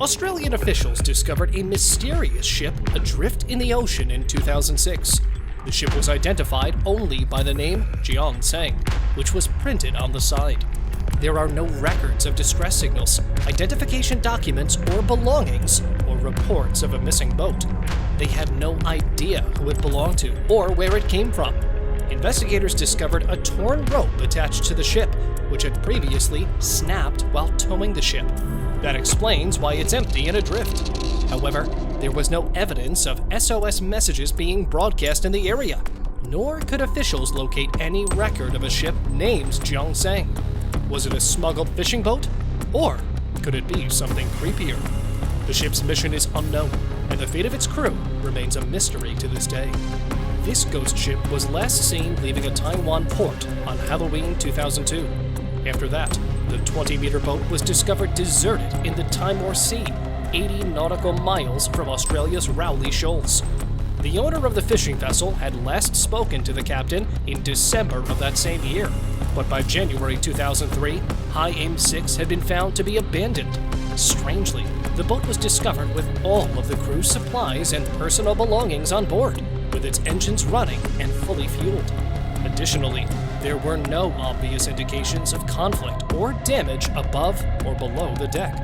Australian officials discovered a mysterious ship adrift in the ocean in 2006. The ship was identified only by the name Jiensang, which was printed on the side. There are no records of distress signals, identification documents, or belongings, or reports of a missing boat. They had no idea who it belonged to or where it came from. Investigators discovered a torn rope attached to the ship, which had previously snapped while towing the ship. That explains why it's empty and adrift. However, there was no evidence of SOS messages being broadcast in the area, nor could officials locate any record of a ship named Jiensang. Was it a smuggled fishing boat? Or could it be something creepier? The ship's mission is unknown, and the fate of its crew remains a mystery to this day. This ghost ship was last seen leaving a Taiwan port on Halloween 2002. After that, the 20-meter boat was discovered deserted in the Timor Sea, 80 nautical miles from Australia's Rowley Shoals. The owner of the fishing vessel had last spoken to the captain in December of that same year, but by January 2003, High Aim 6 had been found to be abandoned. Strangely, the boat was discovered with all of the crew's supplies and personal belongings on board, with its engines running and fully fueled. Additionally, there were no obvious indications of conflict or damage above or below the deck.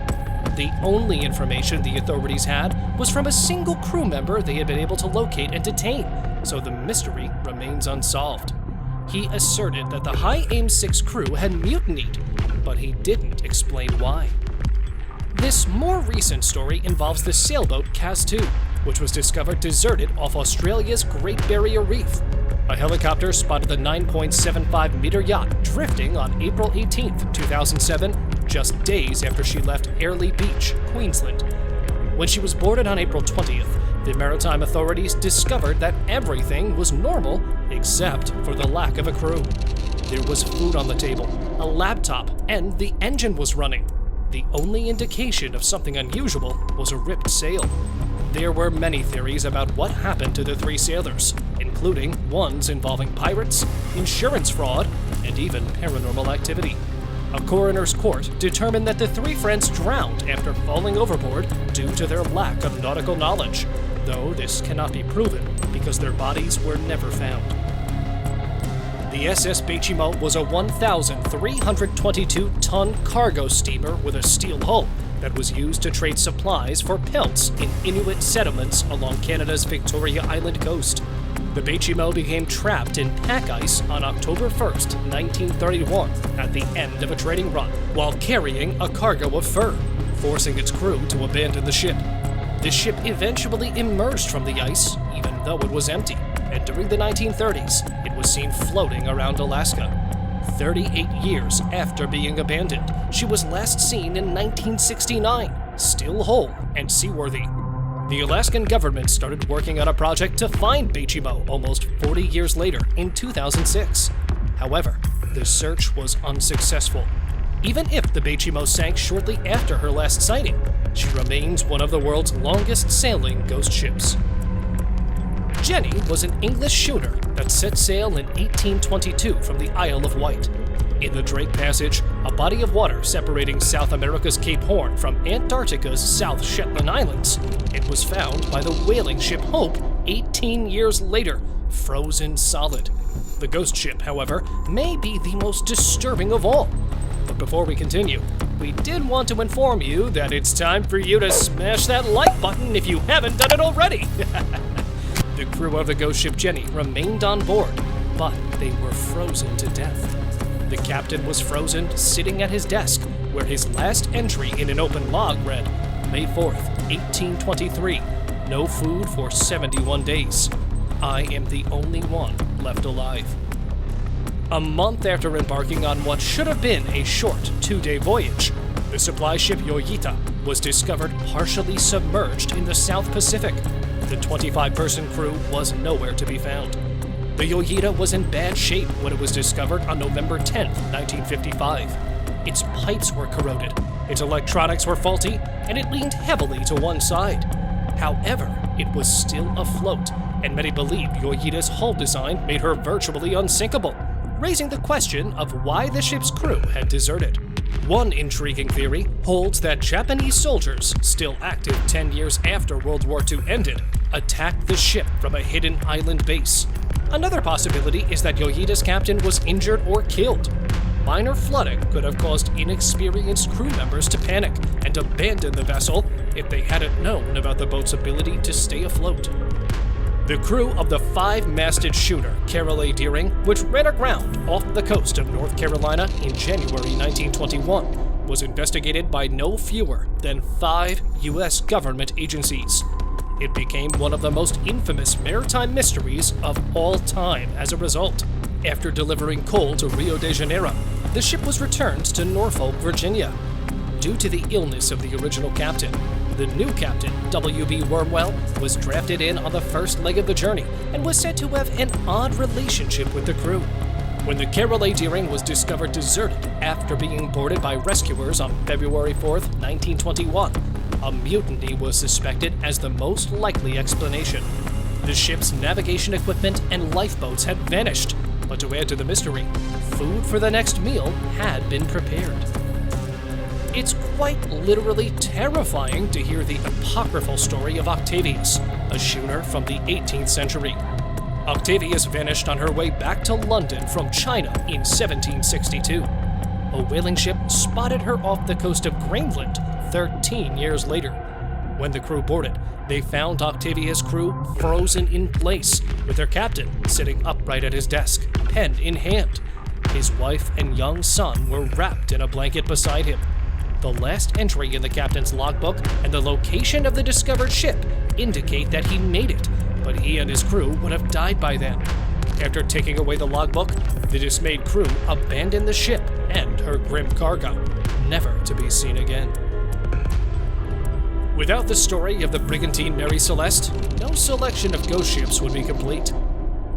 The only information the authorities had was from a single crew member they had been able to locate and detain, so the mystery remains unsolved. He asserted that the High Aim 6 crew had mutinied, but he didn't explain why. This more recent story involves the Sailboat Cast, which was discovered deserted off Australia's Great Barrier Reef. A helicopter spotted the 9.75-meter yacht drifting on April 18, 2007, just days after she left Airlie Beach, Queensland. When she was boarded on April 20th, the maritime authorities discovered that everything was normal except for the lack of a crew. There was food on the table, a laptop, and the engine was running. The only indication of something unusual was a ripped sail. There were many theories about what happened to the three sailors, including ones involving pirates, insurance fraud, and even paranormal activity. A coroner's court determined that the three friends drowned after falling overboard due to their lack of nautical knowledge, though this cannot be proven because their bodies were never found. The SS Bichimo was a 1,322-ton cargo steamer with a steel hull that was used to trade supplies for pelts in Inuit settlements along Canada's Victoria Island coast. The Bichimo became trapped in pack ice on October 1st, 1931, at the end of a trading run, while carrying a cargo of fur, forcing its crew to abandon the ship. The ship eventually emerged from the ice, even though it was empty, and during the 1930s, it was seen floating around Alaska. 38 years after being abandoned, she was last seen in 1969, still whole and seaworthy. The Alaskan government started working on a project to find Bichimo almost 40 years later in 2006. However, the search was unsuccessful. Even if the Bichimo sank shortly after her last sighting, she remains one of the world's longest sailing ghost ships. Jenny was an English schooner that set sail in 1822 from the Isle of Wight. In the Drake Passage, a body of water separating South America's Cape Horn from Antarctica's South Shetland Islands, it was found by the whaling ship Hope 18 years later, frozen solid. The ghost ship, however, may be the most disturbing of all. But before we continue, we did want to inform you that it's time for you to smash that like button if you haven't done it already. The crew of the ghost ship Jenny remained on board, but they were frozen to death. The captain was frozen sitting at his desk, where his last entry in an open log read, May 4th, 1823, no food for 71 days. I am the only one left alive. A month after embarking on what should have been a short 2-day voyage, the supply ship Yoyita was discovered partially submerged in the South Pacific. The 25-person crew was nowhere to be found. The Yoyita was in bad shape when it was discovered on November 10, 1955. Its pipes were corroded, its electronics were faulty, and it leaned heavily to one side. However, it was still afloat, and many believed Yoyita's hull design made her virtually unsinkable, raising the question of why the ship's crew had deserted. One intriguing theory holds that Japanese soldiers, still active 10 years after World War II ended, attacked the ship from a hidden island base. Another possibility is that Yoyita's captain was injured or killed. Minor flooding could have caused inexperienced crew members to panic and abandon the vessel if they hadn't known about the boat's ability to stay afloat. The crew of the 5-masted schooner Caroline Deering, which ran aground off the coast of North Carolina in January 1921, was investigated by no fewer than 5 U.S. government agencies. It became one of the most infamous maritime mysteries of all time as a result. After delivering coal to Rio de Janeiro, the ship was returned to Norfolk, Virginia. Due to the illness of the original captain, the new captain, W.B. Wormwell, was drafted in on the first leg of the journey and was said to have an odd relationship with the crew. When the Caroline Deering was discovered deserted after being boarded by rescuers on February 4, 1921, a mutiny was suspected as the most likely explanation. The ship's navigation equipment and lifeboats had vanished, but to add to the mystery, food for the next meal had been prepared. It's quite literally terrifying to hear the apocryphal story of Octavius, a schooner from the 18th century. Octavius vanished on her way back to London from China in 1762. A whaling ship spotted her off the coast of Greenland 13 years later. When the crew boarded, they found Octavius' crew frozen in place, with their captain sitting upright at his desk, pen in hand. His wife and young son were wrapped in a blanket beside him. The last entry in the captain's logbook and the location of the discovered ship indicate that he made it, but he and his crew would have died by then. After taking away the logbook, the dismayed crew abandoned the ship and her grim cargo, never to be seen again. Without the story of the brigantine Mary Celeste, no selection of ghost ships would be complete.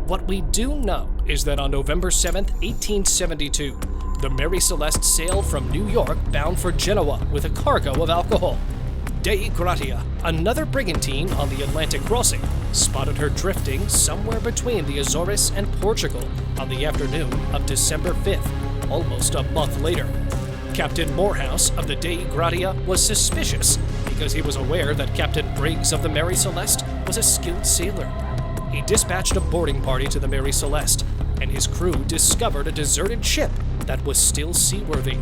What we do know is that on November 7, 1872, the Mary Celeste sailed from New York bound for Genoa with a cargo of alcohol. Dei Gratia, another brigantine on the Atlantic crossing, spotted her drifting somewhere between the Azores and Portugal on the afternoon of December 5th, almost a month later. Captain Morehouse of the Dei Gratia was suspicious because he was aware that Captain Briggs of the Mary Celeste was a skilled sailor. He dispatched a boarding party to the Mary Celeste, and his crew discovered a deserted ship that was still seaworthy.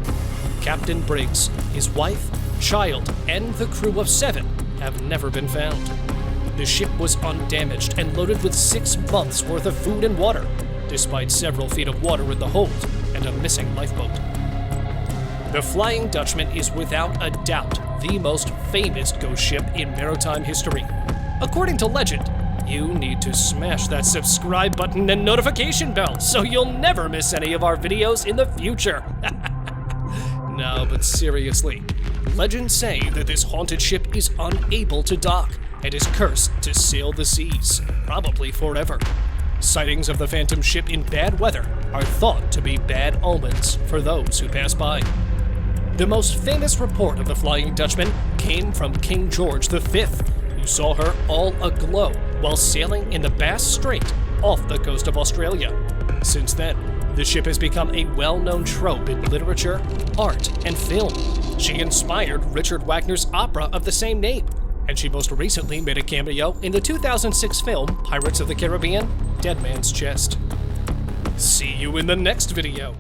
Captain Briggs, his wife, child, and the crew of 7 have never been found. The ship was undamaged and loaded with 6 months' worth of food and water, despite several feet of water in the hold and a missing lifeboat. The Flying Dutchman is without a doubt the most famous ghost ship in maritime history. According to legend, you need to smash that subscribe button and notification bell so you'll never miss any of our videos in the future. No, but seriously, legends say that this haunted ship is unable to dock and is cursed to sail the seas, probably forever. Sightings of the phantom ship in bad weather are thought to be bad omens for those who pass by. The most famous report of the Flying Dutchman came from King George V, who saw her all aglow while sailing in the Bass Strait off the coast of Australia. Since then, the ship has become a well-known trope in literature, art, and film. She inspired Richard Wagner's opera of the same name, and she most recently made a cameo in the 2006 film Pirates of the Caribbean: Dead Man's Chest. See you in the next video.